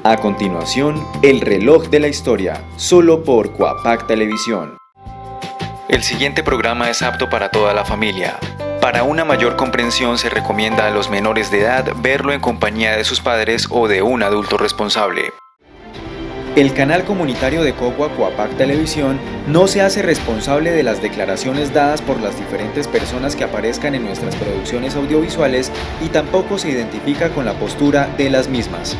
A continuación, El reloj de la historia, solo por Cuapac Televisión. El siguiente programa es apto para toda la familia. Para una mayor comprensión se recomienda a los menores de edad verlo en compañía de sus padres o de un adulto responsable. El canal comunitario de Cogua Cuapac Televisión no se hace responsable de las declaraciones dadas por las diferentes personas que aparezcan en nuestras producciones audiovisuales y tampoco se identifica con la postura de las mismas.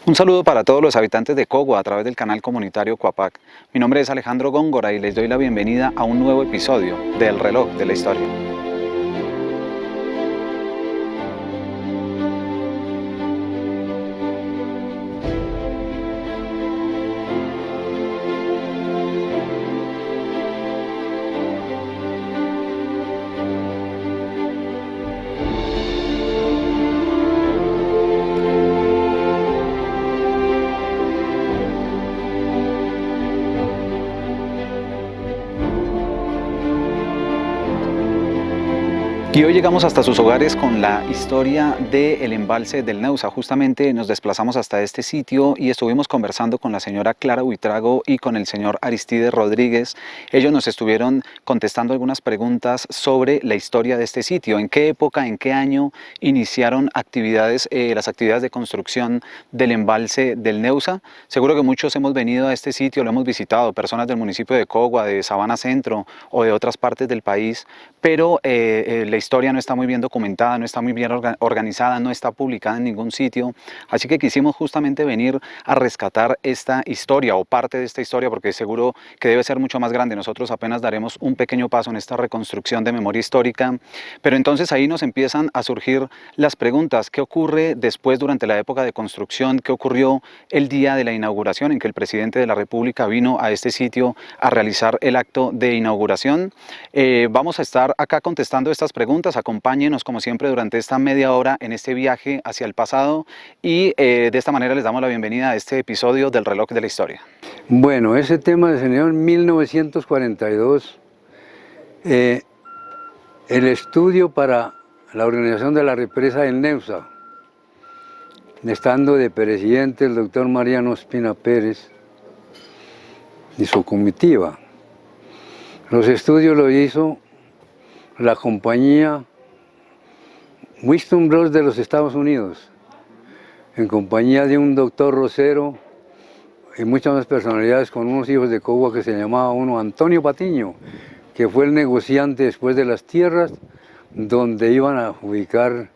Un saludo para todos los habitantes de Cogua a través del canal comunitario Cuapac. Mi nombre es Alejandro Góngora y les doy la bienvenida a un nuevo episodio de El reloj de la historia. Y hoy llegamos hasta sus hogares con la historia del embalse del Neusa. Justamente nos desplazamos hasta este sitio y estuvimos conversando con la señora Clara Buitrago y con el señor Aristides Rodríguez. Ellos nos estuvieron contestando algunas preguntas sobre la historia de este sitio. ¿En qué época, en qué año iniciaron las actividades de construcción del embalse del Neusa? Seguro que muchos hemos venido a este sitio, lo hemos visitado, personas del municipio de Cogua, de Sabana Centro o de otras partes del país, pero la historia no está muy bien documentada, no está muy bien organizada, no está publicada en ningún sitio, así que quisimos justamente venir a rescatar esta historia o parte de esta historia, porque seguro que debe ser mucho más grande. Nosotros apenas daremos un pequeño paso en esta reconstrucción de memoria histórica, pero entonces ahí nos empiezan a surgir las preguntas: ¿qué ocurre después durante la época de construcción? ¿Qué ocurrió el día de la inauguración en que el presidente de la República vino a este sitio a realizar el acto de inauguración? Vamos a estar acá contestando estas preguntas. Acompáñenos como siempre durante esta media hora en este viaje hacia el pasado y de esta manera les damos la bienvenida a este episodio del reloj de la historia. Bueno, ese tema se generó en 1942. El estudio para la organización de la represa del Neusa, estando de presidente el doctor Mariano Espina Pérez y su comitiva. Los estudios lo hizo la compañía Winston Bros de los Estados Unidos, en compañía de un doctor Rosero y muchas más personalidades, con unos hijos de Cogua que se llamaba uno Antonio Patiño, que fue el negociante después de las tierras donde iban a ubicar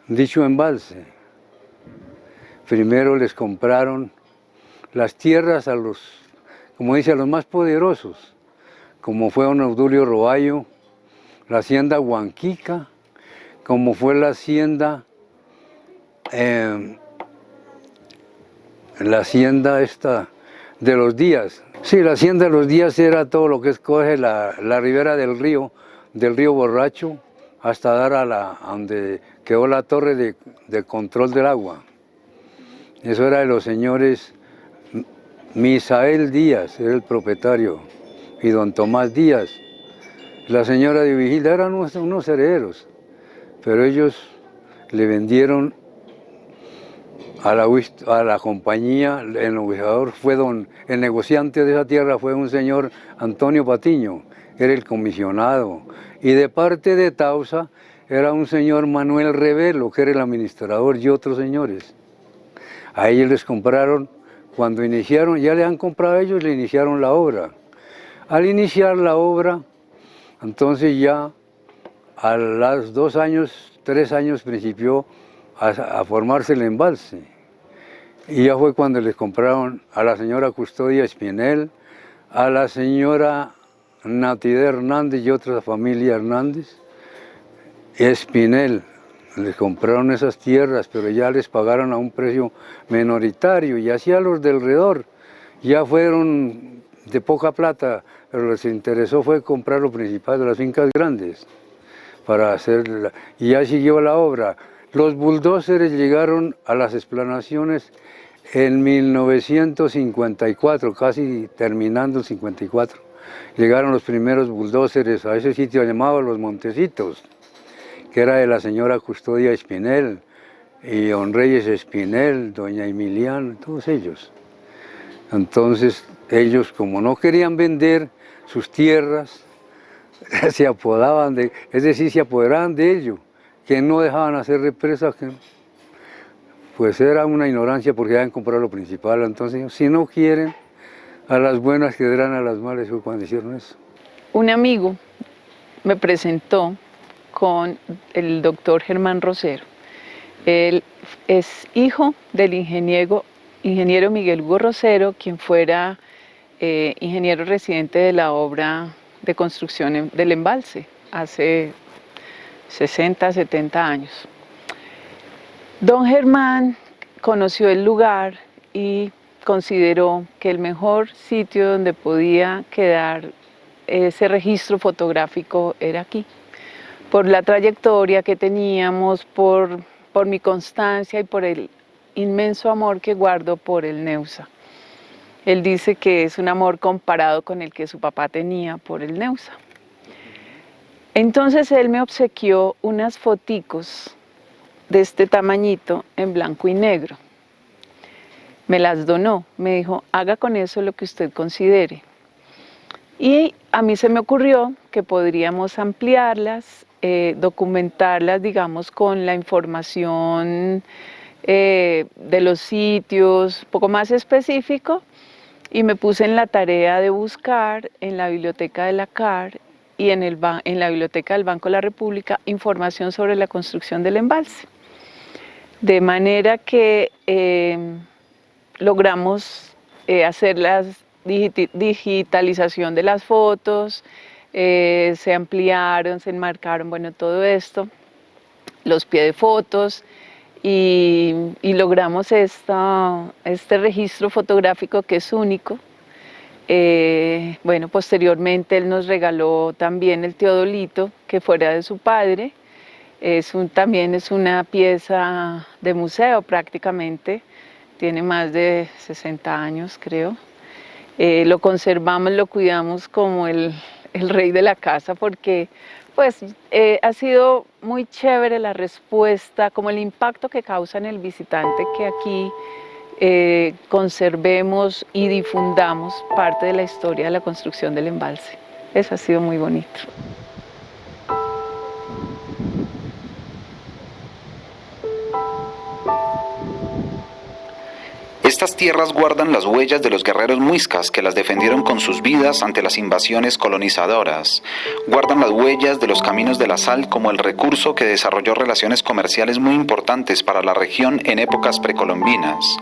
dicho embalse. Primero les compraron las tierras a los, como dice, a los más poderosos, como fue don Obdulio Roballo, la hacienda Huanquica, como fue la hacienda esta de los Díaz. Sí, la hacienda de los Díaz era todo lo que escoge la ribera del río Borracho, hasta dar a donde quedó la torre de control del agua. Eso era de los señores Misael Díaz, era el propietario, y don Tomás Díaz. La señora de Vigilda eran unos herederos, pero ellos le vendieron a la compañía. El negociador fue el negociante de esa tierra fue un señor Antonio Patiño, era el comisionado, y de parte de Tausa era un señor Manuel Revelo, que era el administrador, y otros señores. A ellos les compraron, cuando iniciaron, ya le han comprado a ellos, le iniciaron la obra. Al iniciar la obra, entonces ya a los 2 años, 3 años principió a formarse el embalse. Y ya fue cuando les compraron a la señora Custodia Espinel, a la señora Natividad Hernández y otra familia Hernández, Espinel, les compraron esas tierras, pero ya les pagaron a un precio minoritario, y así a los de alrededor. Ya fueron de poca plata, pero les interesó fue comprar lo principal de las fincas grandes para hacerla, y ya siguió la obra. Los bulldozers llegaron a las explanaciones en 1954, casi terminando el 54. Llegaron los primeros bulldozers a ese sitio llamado Los Montecitos, que era de la señora Custodia Espinel, y don Reyes Espinel, doña Emiliana, todos ellos. Entonces ellos, como no querían vender sus tierras, se apoderaban de ello, que no dejaban hacer represas, que pues era una ignorancia porque habían comprado lo principal. Entonces, si no quieren, a las buenas quedarán a las malas, cuando hicieron eso. Un amigo me presentó con el doctor Germán Rosero. Él es hijo del ingeniero Miguel Hugo Rosero, quien fuera ingeniero residente de la obra de construcción del embalse hace 60, 70 años. Don Germán conoció el lugar y consideró que el mejor sitio donde podía quedar ese registro fotográfico era aquí, por la trayectoria que teníamos, por mi constancia y por el inmenso amor que guardo por el Neusa. Él dice que es un amor comparado con el que su papá tenía por el Neusa. Entonces él me obsequió unas foticos de este tamañito en blanco y negro. Me las donó, me dijo, haga con eso lo que usted considere. Y a mí se me ocurrió que podríamos ampliarlas, documentarlas, digamos, con la información de los sitios, un poco más específico, y me puse en la tarea de buscar en la biblioteca de la CAR y en la biblioteca del Banco de la República información sobre la construcción del embalse. De manera que logramos hacer la digitalización de las fotos, se ampliaron, se enmarcaron, bueno, todo esto, los pies de fotos, y logramos este registro fotográfico que es único. Bueno, posteriormente él nos regaló también el teodolito que fuera de su padre. También es una pieza de museo prácticamente, tiene más de 60 años creo. Lo conservamos, lo cuidamos como el rey de la casa porque pues ha sido muy chévere la respuesta, como el impacto que causa en el visitante que aquí conservemos y difundamos parte de la historia de la construcción del embalse. Eso ha sido muy bonito. Estas tierras guardan las huellas de los guerreros muiscas que las defendieron con sus vidas ante las invasiones colonizadoras. Guardan las huellas de los caminos de la sal como el recurso que desarrolló relaciones comerciales muy importantes para la región en épocas precolombinas.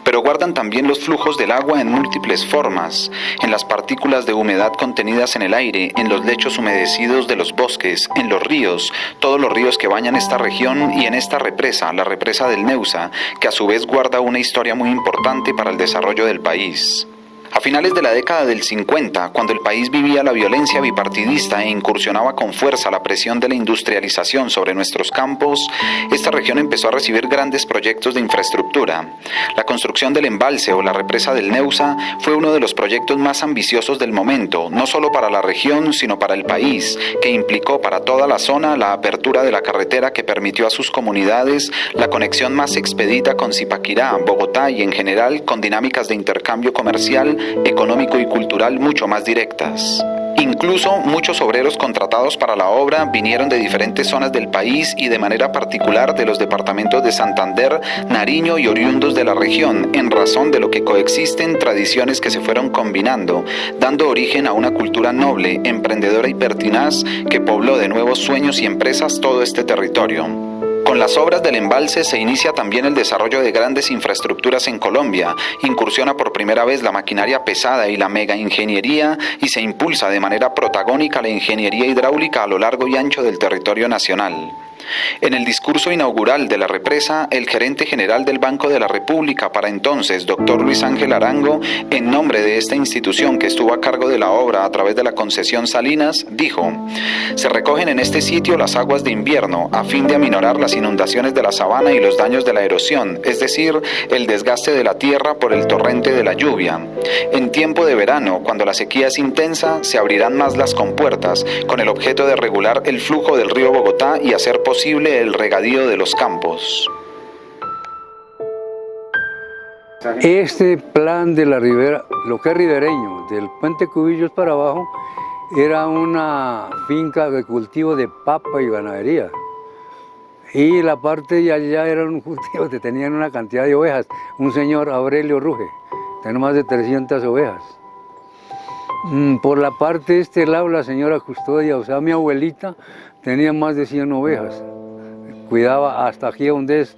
Pero guardan también los flujos del agua en múltiples formas, en las partículas de humedad contenidas en el aire, en los lechos humedecidos de los bosques, en los ríos, todos los ríos que bañan esta región y en esta represa, la represa del Neusa, que a su vez guarda una historia muy importante para el desarrollo del país. A finales de la década del 50, cuando el país vivía la violencia bipartidista e incursionaba con fuerza la presión de la industrialización sobre nuestros campos, esta región empezó a recibir grandes proyectos de infraestructura. La construcción del embalse o la represa del Neusa fue uno de los proyectos más ambiciosos del momento, no solo para la región, sino para el país, que implicó para toda la zona la apertura de la carretera que permitió a sus comunidades la conexión más expedita con Zipaquirá, Bogotá y en general con dinámicas de intercambio comercial, económico y cultural mucho más directas. Incluso muchos obreros contratados para la obra vinieron de diferentes zonas del país y de manera particular de los departamentos de Santander, Nariño y oriundos de la región, en razón de lo que coexisten tradiciones que se fueron combinando, dando origen a una cultura noble, emprendedora y pertinaz que pobló de nuevos sueños y empresas todo este territorio. Con las obras del embalse se inicia también el desarrollo de grandes infraestructuras en Colombia, incursiona por primera vez la maquinaria pesada y la megaingeniería y se impulsa de manera protagónica la ingeniería hidráulica a lo largo y ancho del territorio nacional. En el discurso inaugural de la represa, el gerente general del Banco de la República, para entonces, doctor Luis Ángel Arango, en nombre de esta institución que estuvo a cargo de la obra a través de la concesión Salinas, dijo: se recogen en este sitio las aguas de invierno a fin de aminorar las inundaciones de la sabana y los daños de la erosión, es decir, el desgaste de la tierra por el torrente de la lluvia. En tiempo de verano, cuando la sequía es intensa, se abrirán más las compuertas, con el objeto de regular el flujo del río Bogotá y hacer posible el regadío de los campos. Este plan de la ribera, lo que es ribereño, del puente Cubillos para abajo, era una finca de cultivo de papa y ganadería. Y la parte de allá era un cultivo que tenían una cantidad de ovejas. Un señor, Aurelio Ruge, tenía más de 300 ovejas. Por la parte de este lado, la señora Custodia, o sea, mi abuelita, tenía más de 100 ovejas. Cuidaba hasta aquí donde es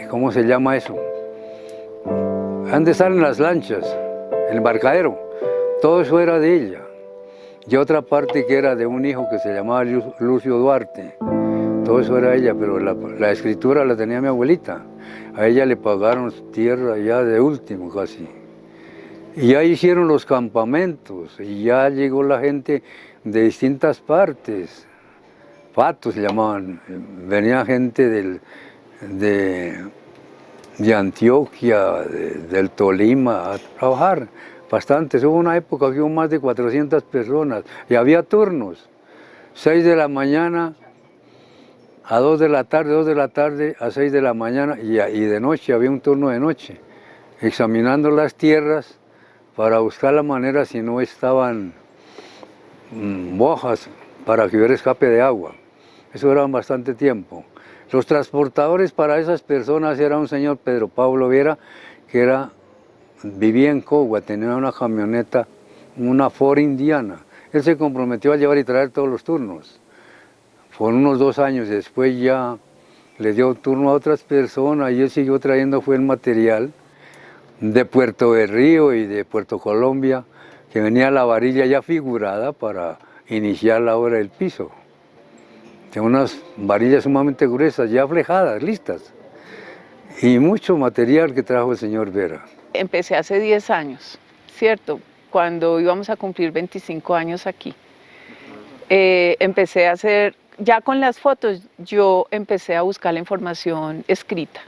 ¿cómo se llama eso? Donde salen las lanchas, el embarcadero. Todo eso era de ella. Y otra parte que era de un hijo que se llamaba Lucio Duarte. Todo eso era ella, pero la escritura la tenía mi abuelita. A ella le pagaron tierra ya de último casi. Y ya hicieron los campamentos, y ya llegó la gente de distintas partes. Patos se llamaban. Venía gente de Antioquia, del Tolima, a trabajar. Bastantes. Hubo una época que hubo más de 400 personas y había turnos. 6 de la mañana a 2 de la tarde, 2 de la tarde a 6 de la mañana y de noche, había un turno de noche, examinando las tierras para buscar la manera si no estaban mojas para que hubiera escape de agua. Eso era bastante tiempo. Los transportadores para esas personas era un señor Pedro Pablo Viera, que vivía en Cogua, tenía una camioneta, una Ford Indiana. Él se comprometió a llevar y traer todos los turnos. Por unos 2 años después ya le dio turno a otras personas y él siguió trayendo el material de Puerto Berrío y de Puerto Colombia, que venía la varilla ya figurada para iniciar la obra del piso. Tenía unas varillas sumamente gruesas, ya flejadas, listas. Y mucho material que trajo el señor Vera. Empecé hace 10 años, ¿cierto? Cuando íbamos a cumplir 25 años aquí. Empecé a hacer, ya con las fotos, yo empecé a buscar la información escrita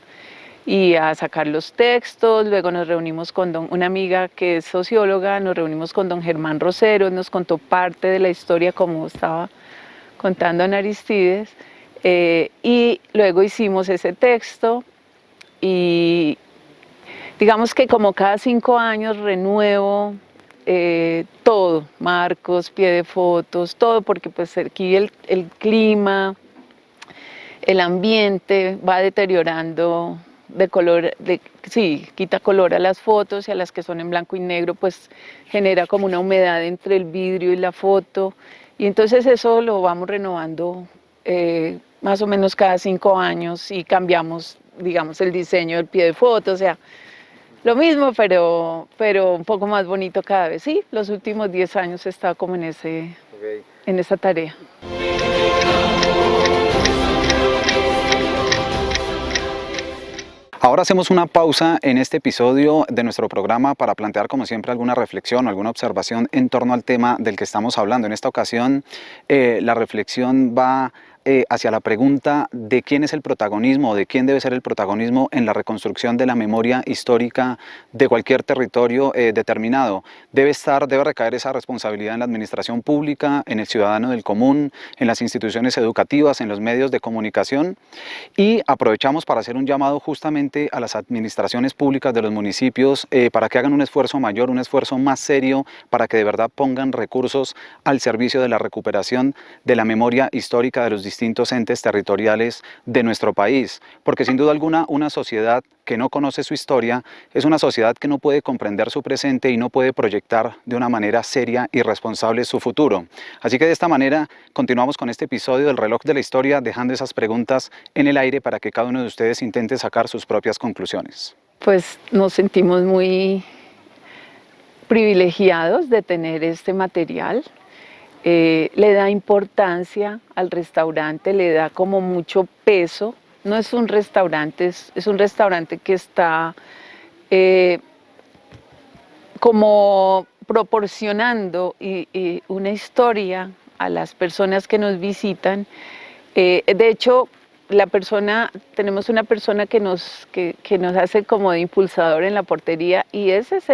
y a sacar los textos. Luego nos reunimos con una amiga que es socióloga, nos reunimos con don Germán Rosero, nos contó parte de la historia como estaba contando Ana Aristides, y luego hicimos ese texto y digamos que como cada 5 años renuevo todo, marcos, pie de fotos, todo, porque pues aquí el clima, el ambiente va deteriorando de color, sí, quita color a las fotos y a las que son en blanco y negro pues genera como una humedad entre el vidrio y la foto. Y entonces eso lo vamos renovando más o menos cada 5 años y cambiamos, digamos, el diseño del pie de foto, o sea, lo mismo, pero un poco más bonito cada vez. Sí, los últimos 10 años he estado como en esa tarea. Ahora hacemos una pausa en este episodio de nuestro programa para plantear, como siempre, alguna reflexión o alguna observación en torno al tema del que estamos hablando. En esta ocasión, la reflexión va hacia la pregunta de quién es el protagonismo o de quién debe ser el protagonismo en la reconstrucción de la memoria histórica de cualquier territorio determinado. Debe recaer esa responsabilidad en la administración pública, en el ciudadano del común, en las instituciones educativas, en los medios de comunicación, y aprovechamos para hacer un llamado justamente a las administraciones públicas de los municipios para que hagan un esfuerzo mayor, un esfuerzo más serio, para que de verdad pongan recursos al servicio de la recuperación de la memoria histórica de los distintos entes territoriales de nuestro país, porque sin duda alguna una sociedad que no conoce su historia es una sociedad que no puede comprender su presente y no puede proyectar de una manera seria y responsable su futuro. Así que de esta manera continuamos con este episodio del Reloj de la Historia, dejando esas preguntas en el aire para que cada uno de ustedes intente sacar sus propias conclusiones. Pues nos sentimos muy privilegiados de tener este material. le da importancia al restaurante, le da como mucho peso. No es un restaurante, es un restaurante que está como proporcionando una historia a las personas que nos visitan. De hecho, tenemos una persona que nos hace como de impulsador en la portería, y ese es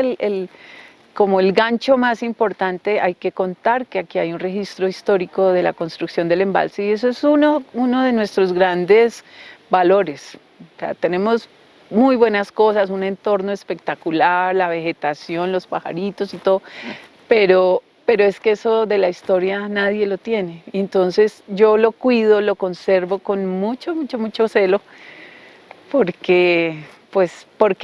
como el gancho más importante. Hay que contar que aquí hay un registro histórico de la construcción del embalse, y eso es uno de nuestros grandes valores. O sea, tenemos muy buenas cosas, un entorno espectacular, la vegetación, los pajaritos y todo, pero es que eso de la historia nadie lo tiene. Entonces yo lo cuido, lo conservo con mucho celo, porque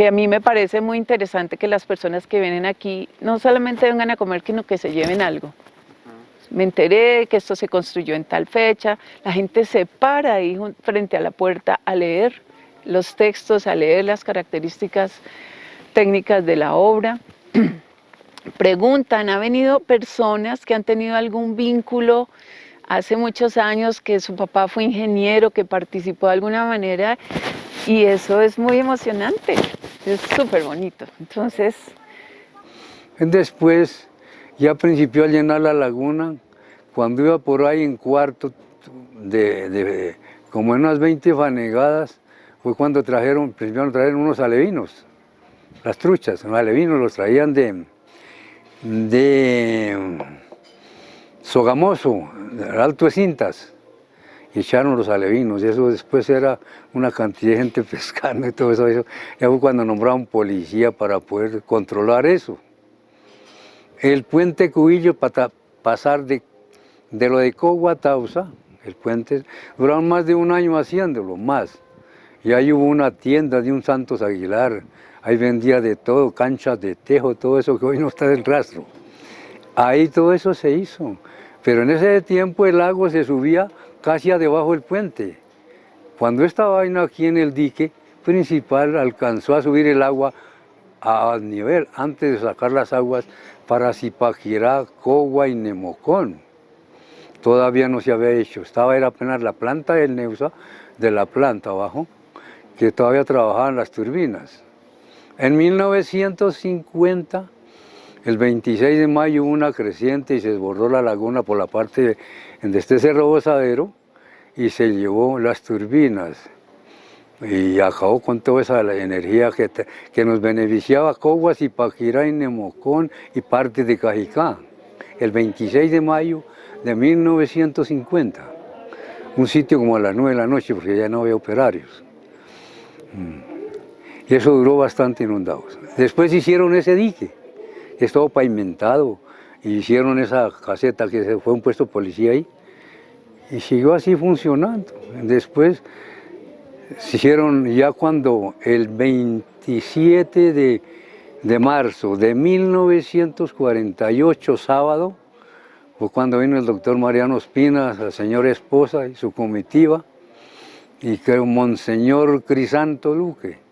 a mí me parece muy interesante que las personas que vienen aquí no solamente vengan a comer, sino que se lleven algo. Me enteré que esto se construyó en tal fecha, la gente se para ahí frente a la puerta a leer los textos, a leer las características técnicas de la obra. Preguntan, ha venido personas que han tenido algún vínculo hace muchos años, que su papá fue ingeniero, que participó de alguna manera, y eso es muy emocionante, es súper bonito. Entonces, después ya principió a llenar la laguna, cuando iba por ahí en cuarto, como en unas 20 fanegadas, fue cuando principiaron a traer unos alevinos, las truchas, los alevinos los traían de Sogamoso, del Alto de Cintas, y echaron los alevinos, y eso después era una cantidad de gente pescando y todo eso. Ya fue cuando nombraron policía para poder controlar eso. El puente Cubillo, para pasar de lo de Cogua a Tausa, el puente, duraron más de un año haciéndolo, más. Y ahí hubo una tienda de un Santos Aguilar, ahí vendía de todo, canchas de tejo, todo eso que hoy no está del rastro. Ahí todo eso se hizo, pero en ese tiempo el lago se subía casi a debajo del puente. Cuando esta vaina aquí en el dique principal alcanzó a subir el agua a nivel, antes de sacar las aguas para Zipaquirá, Cogua y Nemocón. Todavía no se había hecho, era apenas la planta del Neusa, de la planta abajo, que todavía trabajaban las turbinas. En 1950, el 26 de mayo hubo una creciente y se desbordó la laguna por la parte de este Cerro Bosadero y se llevó las turbinas y acabó con toda esa energía que nos beneficiaba Cogua, Zipaquirá y Nemocón y parte de Cajicá. El 26 de mayo de 1950, un sitio como a las 9 de la noche porque ya no había operarios. Y eso duró bastante inundado. Después hicieron ese dique, que estuvo pavimentado, y hicieron esa caseta que fue un puesto de policía ahí, y siguió así funcionando. Después se hicieron, ya cuando el 27 de marzo de 1948, sábado, fue cuando vino el doctor Mariano Espina, la señora esposa y su comitiva, y que Monseñor Crisanto Luque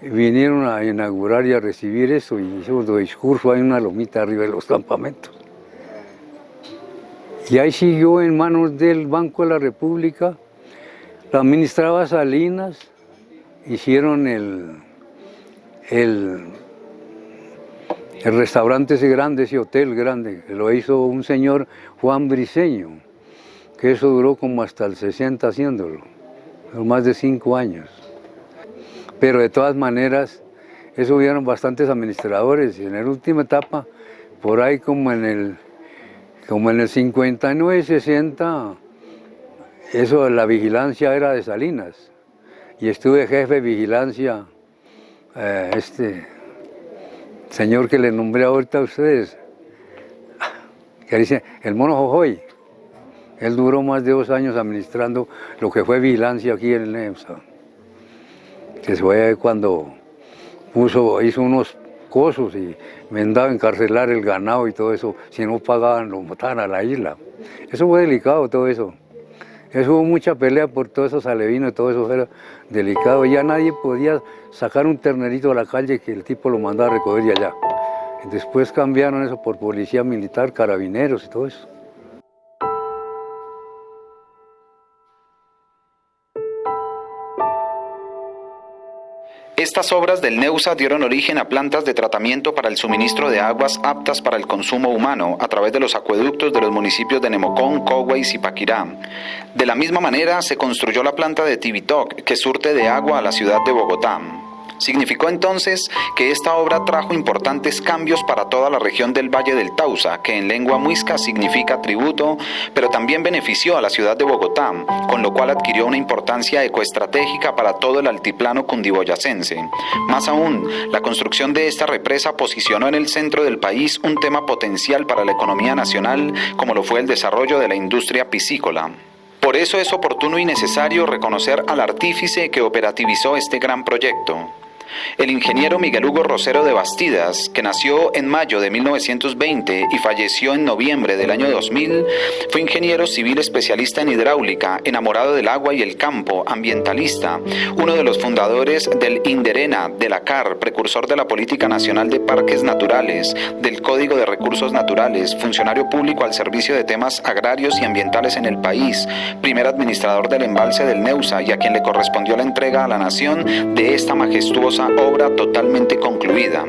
vinieron a inaugurar y a recibir eso, y hicimos los discursos, hay una lomita arriba de los campamentos. Y ahí siguió en manos del Banco de la República, la administraba Salinas, hicieron el restaurante ese grande, ese hotel grande, que lo hizo un señor Juan Briceño, que eso duró como hasta el 60 haciéndolo, más de 5 años. Pero de todas maneras, eso hubieron bastantes administradores, y en la última etapa, por ahí como en el 59, 60, eso, la vigilancia era de Salinas, y estuve jefe de vigilancia, señor que le nombré ahorita a ustedes, que dice, el Mono Jojoy. Él duró más de 2 años administrando lo que fue vigilancia aquí en el Neusa. Que fue cuando hizo unos cosos y mandaba a encarcelar el ganado y todo eso. Si no pagaban, lo mataban a la isla. Eso fue delicado, todo eso. Eso hubo mucha pelea por todos esos alevinos, todo eso era delicado. Ya nadie podía sacar un ternerito a la calle que el tipo lo mandaba a recoger de allá. Después cambiaron eso por policía militar, carabineros y todo eso. Estas obras del Neusa dieron origen a plantas de tratamiento para el suministro de aguas aptas para el consumo humano a través de los acueductos de los municipios de Nemocón, Cogua y Zipaquirá. De la misma manera se construyó la planta de Tibitoc, que surte de agua a la ciudad de Bogotá. Significó entonces que esta obra trajo importantes cambios para toda la región del Valle del Tausa, que en lengua muisca significa tributo, pero también benefició a la ciudad de Bogotá, con lo cual adquirió una importancia ecoestratégica para todo el altiplano cundiboyacense. Más aún, la construcción de esta represa posicionó en el centro del país un tema potencial para la economía nacional, como lo fue el desarrollo de la industria piscícola. Por eso es oportuno y necesario reconocer al artífice que operativizó este gran proyecto. El ingeniero Miguel Hugo Rosero de Bastidas, que nació en mayo de 1920 y falleció en noviembre del año 2000, fue ingeniero civil especialista en hidráulica, enamorado del agua y el campo, ambientalista, uno de los fundadores del INDERENA, de la CAR, precursor de la Política Nacional de Parques Naturales, del Código de Recursos Naturales, funcionario público al servicio de temas agrarios y ambientales en el país, primer administrador del embalse del Neusa y a quien le correspondió la entrega a la nación de esta majestuosa obra totalmente concluida.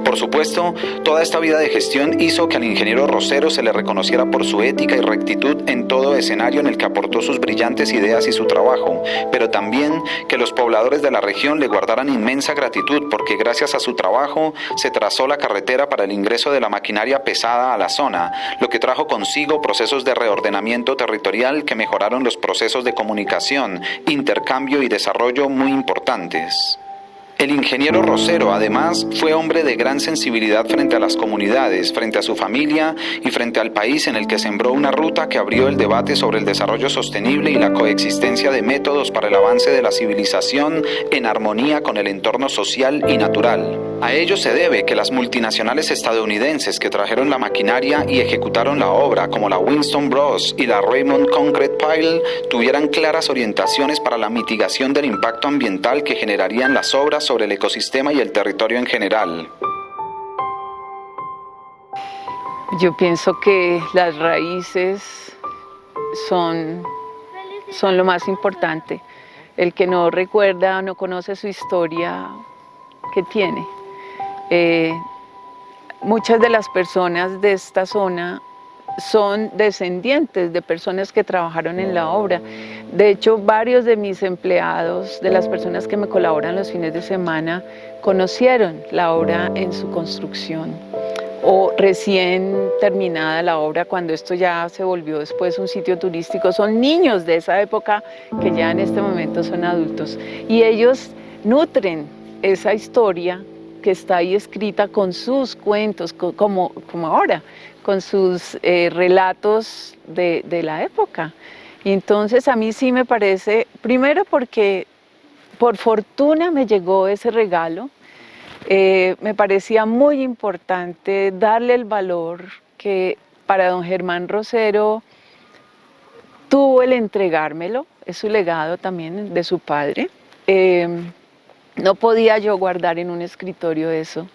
Por supuesto, toda esta vida de gestión hizo que al ingeniero Rosero se le reconociera por su ética y rectitud en todo escenario en el que aportó sus brillantes ideas y su trabajo, pero también que los pobladores de la región le guardaran inmensa gratitud porque gracias a su trabajo se trazó la carretera para el ingreso de la maquinaria pesada a la zona, lo que trajo consigo procesos de reordenamiento territorial que mejoraron los procesos de comunicación, intercambio y desarrollo muy importantes. El ingeniero Rosero, además, fue hombre de gran sensibilidad frente a las comunidades, frente a su familia y frente al país, en el que sembró una ruta que abrió el debate sobre el desarrollo sostenible y la coexistencia de métodos para el avance de la civilización en armonía con el entorno social y natural. A ello se debe que las multinacionales estadounidenses que trajeron la maquinaria y ejecutaron la obra, como la Winston Bros. Y la Raymond Concrete Pile, tuvieran claras orientaciones para la mitigación del impacto ambiental que generarían las obras sobre el ecosistema y el territorio en general. Yo pienso que las raíces son lo más importante. El que no recuerda o no conoce su historia, ¿qué tiene? Muchas de las personas de esta zona son descendientes de personas que trabajaron en la obra. De hecho, varios de mis empleados, de las personas que me colaboran los fines de semana, conocieron la obra en su construcción o recién terminada la obra, cuando esto ya se volvió después un sitio turístico. Son niños de esa época que ya en este momento son adultos y ellos nutren esa historia que está ahí escrita con sus cuentos, como ahora, con sus relatos de la época. Y entonces a mí sí me parece, primero porque por fortuna me llegó ese regalo, me parecía muy importante darle el valor que para don Germán Rosero tuvo el entregármelo, es su legado también de su padre. No podía yo guardar en un escritorio eso,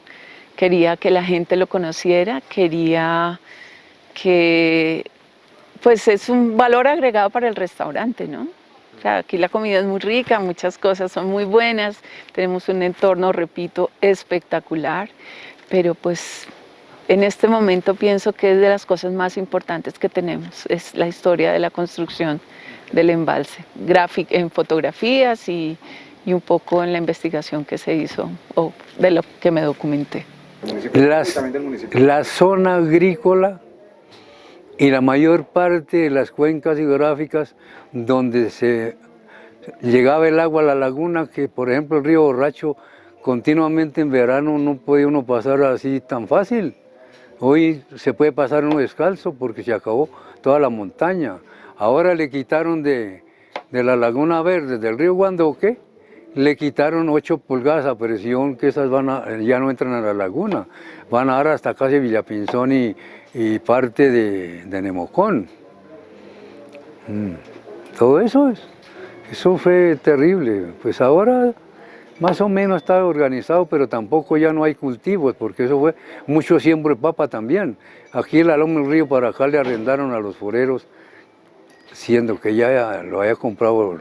quería que la gente lo conociera, quería que, pues es un valor agregado para el restaurante, ¿no? O sea, aquí la comida es muy rica, muchas cosas son muy buenas, tenemos un entorno, repito, espectacular, pero pues en este momento pienso que es de las cosas más importantes que tenemos, es la historia de la construcción del embalse, en fotografías y un poco en la investigación que se hizo o de lo que me documenté. La zona agrícola y la mayor parte de las cuencas hidrográficas donde se llegaba el agua a la laguna, que por ejemplo el río Borracho continuamente en verano no puede uno pasar así tan fácil. Hoy se puede pasar uno descalzo porque se acabó toda la montaña. Ahora le quitaron de la Laguna Verde, del río Guandoque, le quitaron 8 pulgadas a presión, que esas ya no entran a la laguna, van a dar hasta casi Villapinzón y parte de Nemocón. Todo eso fue terrible. Pues ahora más o menos está organizado, pero tampoco ya no hay cultivos, porque eso fue mucho siembro de papa también. Aquí en la Loma del Río para acá le arrendaron a los foreros, siendo que ya lo había comprado.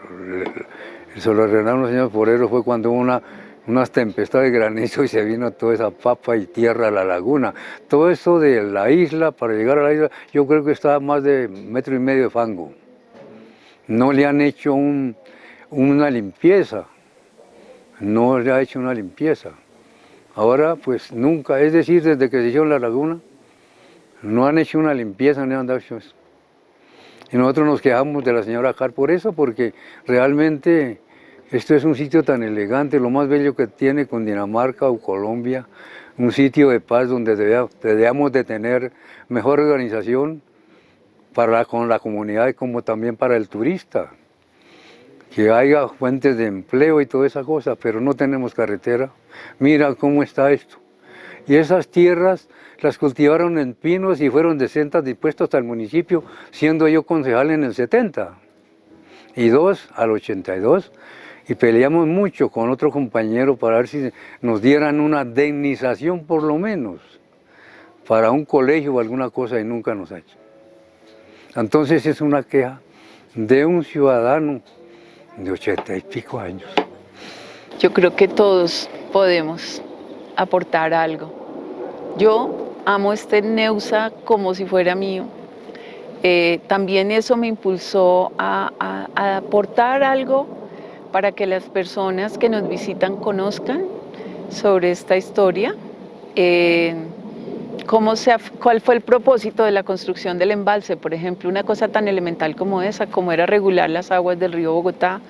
Se lo arrendaron los señores foreros, fue cuando hubo unas tempestades de granizo y se vino toda esa papa y tierra a la laguna. Todo eso de la isla, para llegar a la isla, yo creo que está más de 1,5 metros de fango. No le han hecho una limpieza, no le ha hecho una limpieza. Ahora pues nunca, es decir, desde que se hizo la laguna, no han hecho una limpieza, ni han hecho eso. Y nosotros nos quejamos de la señora Carr por eso, porque realmente esto es un sitio tan elegante, lo más bello que tiene Cundinamarca o Colombia, un sitio de paz donde debíamos de tener mejor organización con la comunidad y como también para el turista, que haya fuentes de empleo y toda esa cosa, pero no tenemos carretera. Mira cómo está esto. Y esas tierras las cultivaron en pinos y fueron de sentas dispuestos al municipio, siendo yo concejal en el 70 y 2 al 82. Y peleamos mucho con otro compañero para ver si nos dieran una indemnización por lo menos para un colegio o alguna cosa y nunca nos ha hecho. Entonces es una queja de un ciudadano de 80 y pico años. Yo creo que todos podemos aportar algo. Yo amo este Neusa como si fuera mío. También eso me impulsó a aportar algo para que las personas que nos visitan conozcan sobre esta historia, cuál fue el propósito de la construcción del embalse, por ejemplo, una cosa tan elemental como esa, como era regular las aguas del río Bogotá,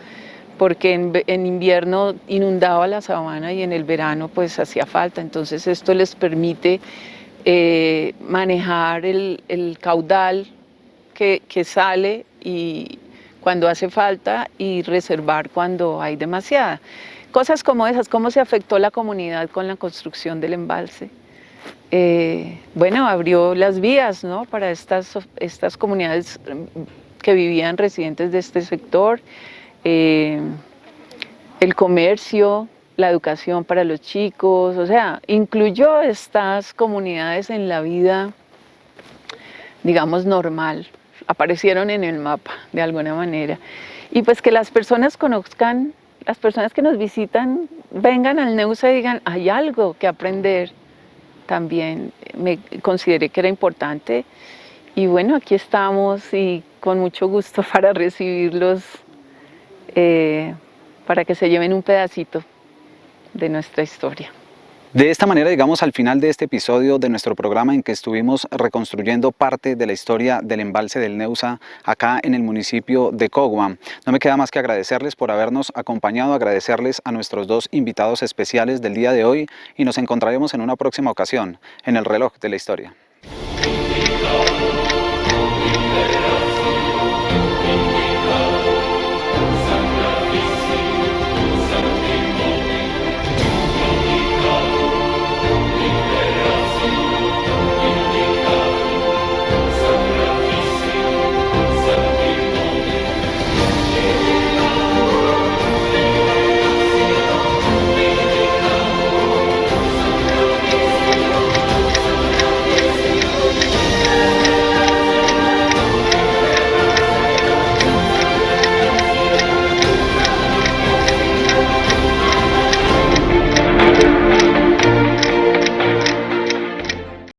porque en invierno inundaba la sabana y en el verano pues hacía falta, entonces esto les permite manejar el caudal que sale y cuando hace falta y reservar cuando hay demasiada. Cosas como esas, cómo se afectó la comunidad con la construcción del embalse. Bueno, abrió las vías, ¿no?, para estas comunidades que vivían residentes de este sector, el comercio, la educación para los chicos, o sea, incluyó estas comunidades en la vida, digamos, normal. Aparecieron en el mapa de alguna manera. Y pues que las personas conozcan, las personas que nos visitan, vengan al Neusa y digan, hay algo que aprender. También me consideré que era importante. Y bueno, aquí estamos y con mucho gusto para recibirlos, para que se lleven un pedacito de nuestra historia. De esta manera llegamos al final de este episodio de nuestro programa en que estuvimos reconstruyendo parte de la historia del embalse del Neusa acá en el municipio de Cogua. No me queda más que agradecerles por habernos acompañado, agradecerles a nuestros dos invitados especiales del día de hoy y nos encontraremos en una próxima ocasión en el reloj de la historia.